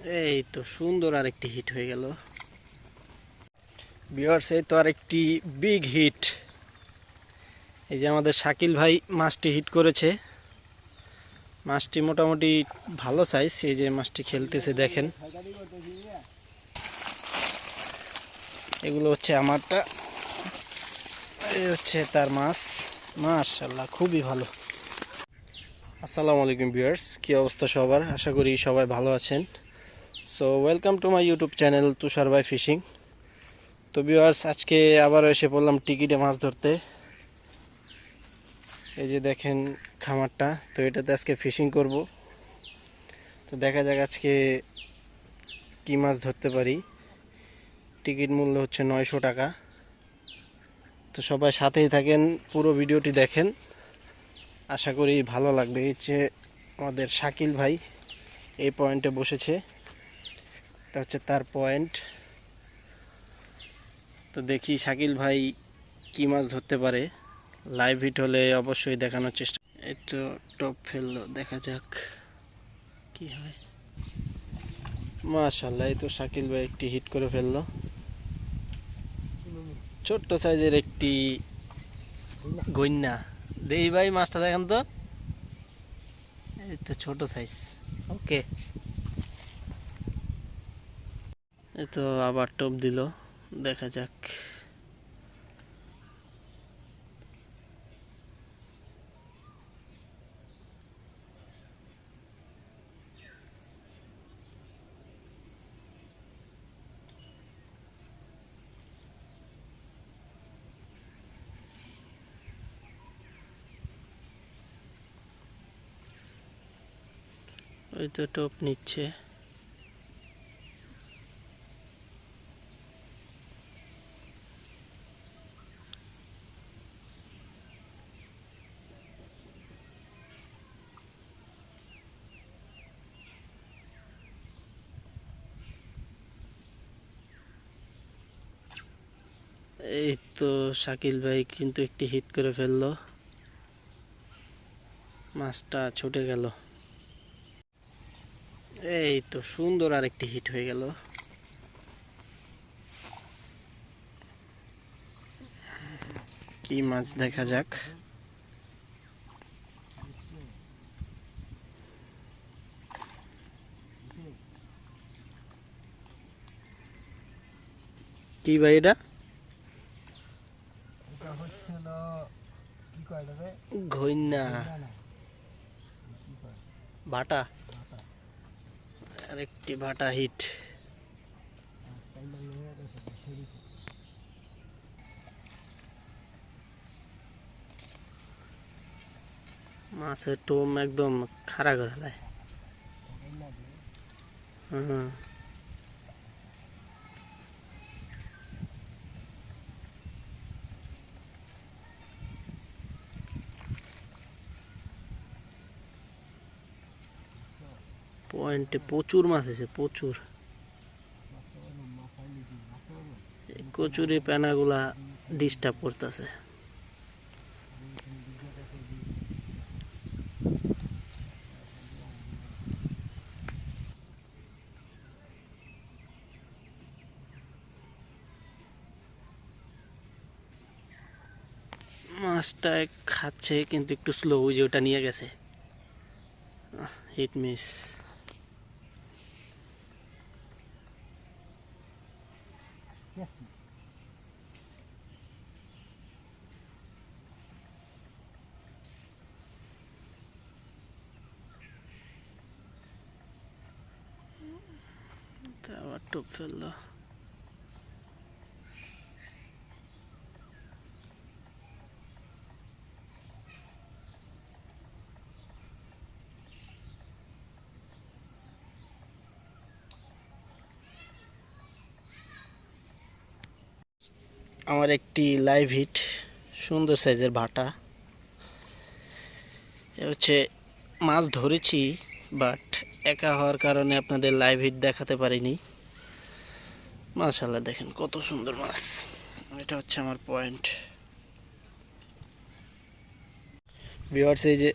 এই তো সুন্দর আরেকটি হিট হয়ে গেল ভিউয়ার্স। এই তো আরেকটি বিগ হিট। এই যে আমাদের শাকিল ভাই মাছটি হিট করেছে। মাছটি মোটামুটি ভালো সাইজ। এই যে মাছটি খেলতেছে দেখেন। এগুলো হচ্ছে আমারটা, এই হচ্ছে তার মাছ। মাশাআল্লাহ খুবই ভালো। আসসালামু আলাইকুম ভিউয়ার্স, কি অবস্থা সবার? আশা করি সবাই ভালো আছেন। So welcome to my YouTube channel Tushar Bhai fishing. তো ভিউয়ার্স, আজকে আবারও এসে পড়লাম টিকিটে মাছ ধরতে। এই যে দেখেন খামারটা, তো এটাতে আজকে ফিশিং করব। তো দেখা যাক আজকে কি মাছ ধরতে পারি। টিকিট মূল্য হচ্ছে 900 টাকা। তো সবাই সাথেই থাকেন, পুরো ভিডিওটি দেখেন, আশা করি ভালো লাগবে। এই যে আমাদের শাকিল ভাই এই পয়েন্টে বসেছে, এটা হচ্ছে তার পয়েন্ট। তো দেখি শাকিল ভাই কি মাছ ধরতে পারে। লাইভ হিট হলে অবশ্যই দেখানোর চেষ্টা। এই তো টপ ফেললো, দেখা যাক কি হয়। মাশাআল্লাহ, এই তো শাকিল ভাই একটি হিট করে ফেললো। ছোট্ট সাইজের একটি গইন্না। দেই ভাই মাছটা দেখেন তো, এই তো ছোট সাইজ। ওকে, এই তো আবার টপ দিল, দেখা যাক। ওই তো টপ নিচ্ছে। এই তো শাকিল ভাই কিন্তু একটি হিট করে ফেললো, মাছটা ছুটে গেল। এই তো সুন্দর আরেকটি হিট হয়ে গেল। কি মাছ দেখা যাক। কি ভাই এটা? ঘইন্না, ভাটা, আরেকটি ভাটা হিট। মাছের টোম একদম খাড়া করে ফেলায়। হুম, পয়েন্টে প্রচুর মাছ আছে, প্রচুর। কচুরি পেনাগুলা ডিস্টার্ব করতেছে। মাছটা খাচ্ছে কিন্তু একটু স্লো, ওই যে ওটা নিয়ে গেছে। Hit miss. আবার টোপ ফেললো। আমার একটি লাইভ হিট, সুন্দর সাইজের ভাটা। এ হচ্ছে মাছ ধরেছি, বাট একা হওয়ার কারণে আপনাদের লাইভ হিট দেখাতে পারিনি। মাশাআল্লাহ দেখেন কত সুন্দর মাছ। এটা হচ্ছে আমার পয়েন্ট। ভিউয়ার্স, এই যে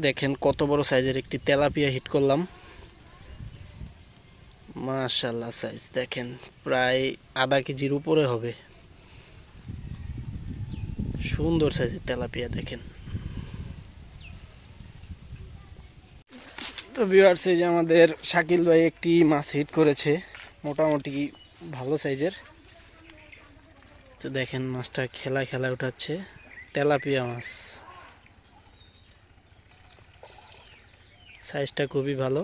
দেখেন কত বড় সাইজের একটি তেলাপিয়া হিট করলাম। মাশাআল্লাহ, সাইজ দেখেন প্রায় আধা কেজির উপরে হবে। সুন্দর সাইজের তেলাপিয়া দেখেন। তো ভিউয়ার্স, এই যে আমাদের শাকিল ভাই একটি মাছ হিট করেছে, মোটামুটি ভালো সাইজের। তো দেখেন মাছটা খেলা উঠাচ্ছে, তেলাপিয়া মাছ, সাইজটা খুবই ভালো।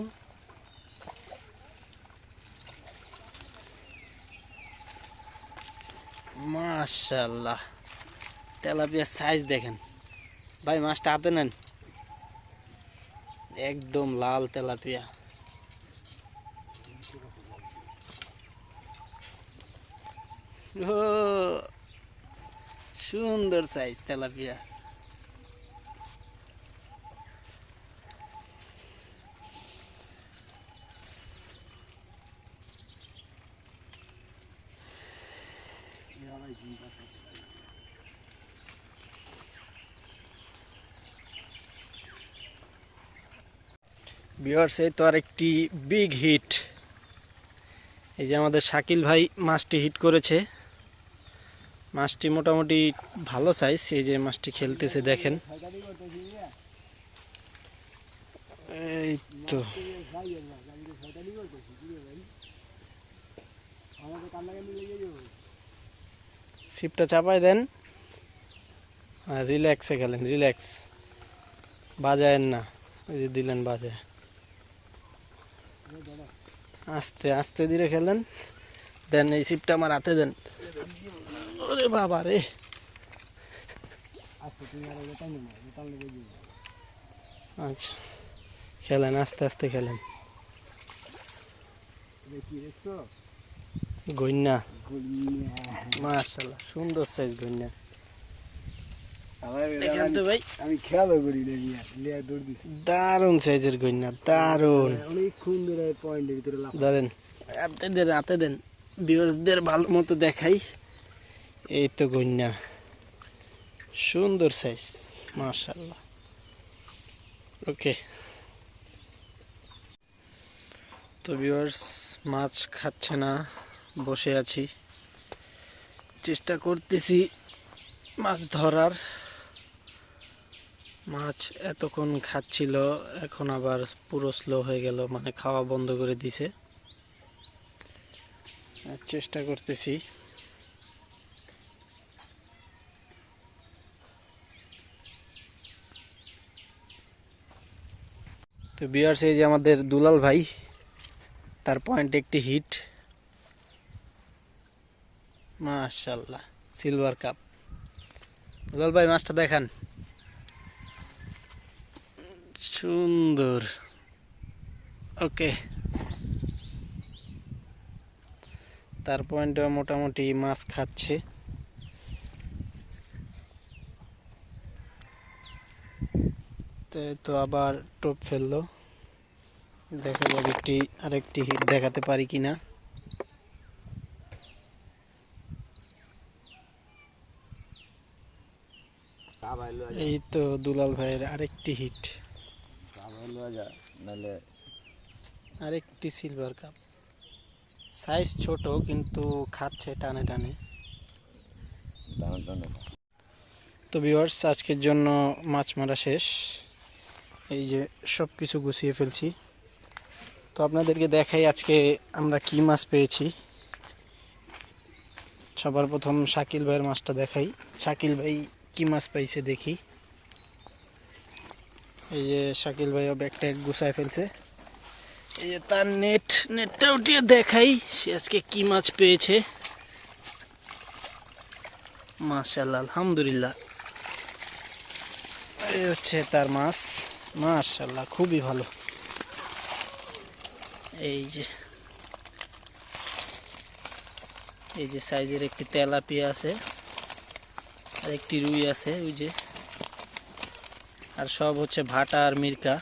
মাশাআল্লাহ, তেলাপিয়ার সাইজ দেখেন ভাই, মাছটা হাতে নেন, একদম লাল তেলাপিয়া। ও সুন্দর সাইজ তেলাপিয়া। ভিউয়ার্স, এই তো আরেকটি বিগ হিট। এই যে আমাদের শাকিল ভাই মাছটি হিট করেছে, মাছটি মোটামুটি ভালো সাইজ। এই যে মাছটি খেলতেছে দেখেন, এই তো ছিপটা চাপাই দেন আর রিল্যাক্সে খেলেন, রিল্যাক্স, বাজায়েন না। ওই যে দিলেন বাজায়, আস্তে আস্তে ধীরে খেলেন। দেন এই ছিপটা আমার হাতে দেন। ওরে বাবা রে, আচ্ছা খেলেন, আস্তে আস্তে খেলেন। গইন্না, মাশাআল্লাহ সুন্দর সাইজ গইন্না। দেখেন তো ভাই, আমি খেয়ালও করি না, দারুণ সাইজের গইন্না, দারুণ। অনেকক্ষণ ধরে পয়েন্টের ভিতরে লাফ। ধরেন, হাতে দেন, ভিউয়ার্সদের ভালো মতো দেখাই। এই তো গইন্না, সুন্দর সাইজ, মাশাআল্লাহ। ওকে, তো ভিউয়ার্স মাছ খাচ্ছে না, বসে আছি, চেষ্টা করতেছি মাছ ধরার। মাছ এতক্ষণ খাচ্ছিল, এখন আবার পুরো স্লো হয়ে গেল, মানে খাওয়া বন্ধ করে দিছে। চেষ্টা করতেছি। তো ভিউয়ার্স, এই যে আমাদের দুলাল ভাই, তার পয়েন্টে একটি হিট। মাশাআল্লাহ, সিলভার কাপ। দুলাল ভাই মাছটা দেখান, সুন্দর। ওকে, তার পয়েন্টে মোটামুটি মাছ খাচ্ছে। তো আবার টোপ ফেললো, দেখা যাক আরেকটি হিট দেখাতে পারি কিনা। এই তো দুলাল ভাইয়ের আরেকটি হিট, আরেকটি সিলভার কাপ। সাইজ ছোট কিন্তু খাচ্ছে টানে টানে। তো ভিউয়ার্স, আজকের জন্য মাছ মারা শেষ। এই যে সব কিছু গুছিয়ে ফেলছি। তো আপনাদেরকে দেখাই আজকে আমরা কি মাছ পেয়েছি। সবার প্রথম শাকিল ভাইয়ের মাছটা দেখাই। শাকিল ভাই কি মাছ পাইছে দেখি। এই যে শাকিল ভাইও ব্যাগটা গুছায় ফেলছে। এই যে তার নেটটা উঠিয়ে দেখাই সে আজকে কি মাছ পেয়েছে। মাশাআল্লাহ, আলহামদুলিল্লাহ, এই হচ্ছে তার মাছ। মাশাআল্লাহ, খুবই ভালো। এই যে সাইজের একটি তেলাপিয়া আছে, আর একটি রুই আছে ওই যে, আর সব হচ্ছে ভাটা আর মিরকা।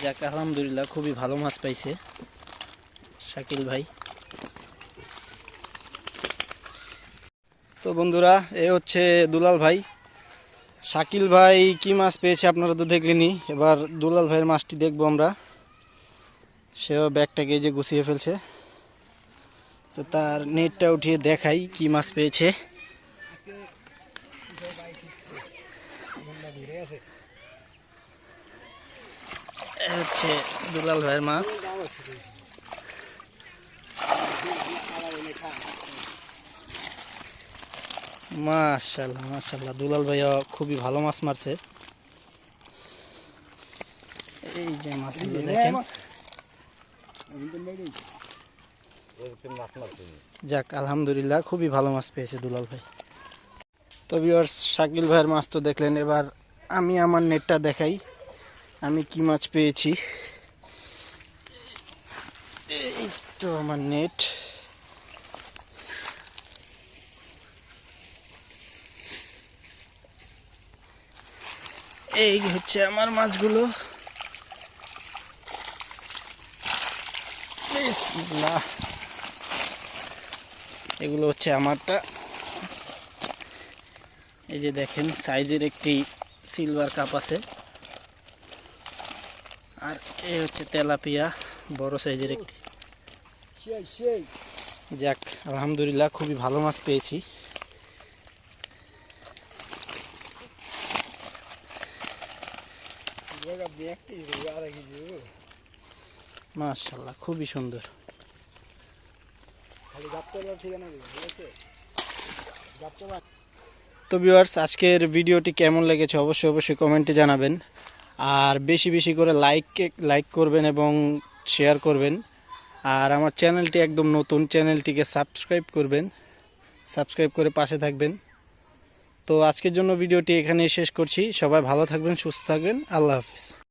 যাক আলহামদুলিল্লাহ, খুবই ভালো মাছ পাইছে শাকিল ভাই। তো বন্ধুরা, এ হচ্ছে দুলাল ভাই। শাকিল ভাই কি মাছ পেয়েছে আপনারা তো দেখলেনি, এবার দুলাল ভাইয়ের মাছটি দেখবো আমরা। সেও ব্যাগটাকে এই যে গুছিয়ে ফেলছে। তো তার নেটটা উঠিয়ে দেখাই কি মাছ পেয়েছে। এ হচ্ছে দুলাল ভাইয়ের মাছ। মাশাআল্লাহ মাশাআল্লাহ, দুলাল ভাইয়া খুবই ভালো মাছ মারছে। এই যে মাছগুলো দেখেন। যাক আলহামদুলিল্লাহ, খুবই ভালো মাছ পেয়েছে দুলাল ভাই। তো ভিউয়ার্স, শাকিল ভাইয়ের মাছ তো দেখলেন, এবার আমি আমার নেটটা দেখাই আমি কি মাছ পেয়েছি। এই তো আমার নেট। এই হচ্ছে আমার মাছগুলো। বিসমিল্লাহ। এগুলো হচ্ছে আমারটা। এই যে দেখেন সাইজের একটি সিলভার কাপ আছে, আর এই হচ্ছে তেলাপিয়া বড় সাইজের একটি। যাক আলহামদুলিল্লাহ, খুবই ভালো মাছ পেয়েছি। মাশাআল্লাহ, খুবই সুন্দর। তো ভিউয়ার্স, আজকের ভিডিওটি কেমন লেগেছে অবশ্যই অবশ্যই কমেন্টে জানাবেন। আর বেশি বেশি করে লাইক করবেন এবং শেয়ার করবেন। আর আমার চ্যানেলটি একদম নতুন, চ্যানেলটিকে সাবস্ক্রাইব করবেন, সাবস্ক্রাইব করে পাশে থাকবেন। তো আজকের জন্য ভিডিওটি এখানেই শেষ করছি। সবাই ভালো থাকবেন, সুস্থ থাকবেন। আল্লাহ হাফিজ।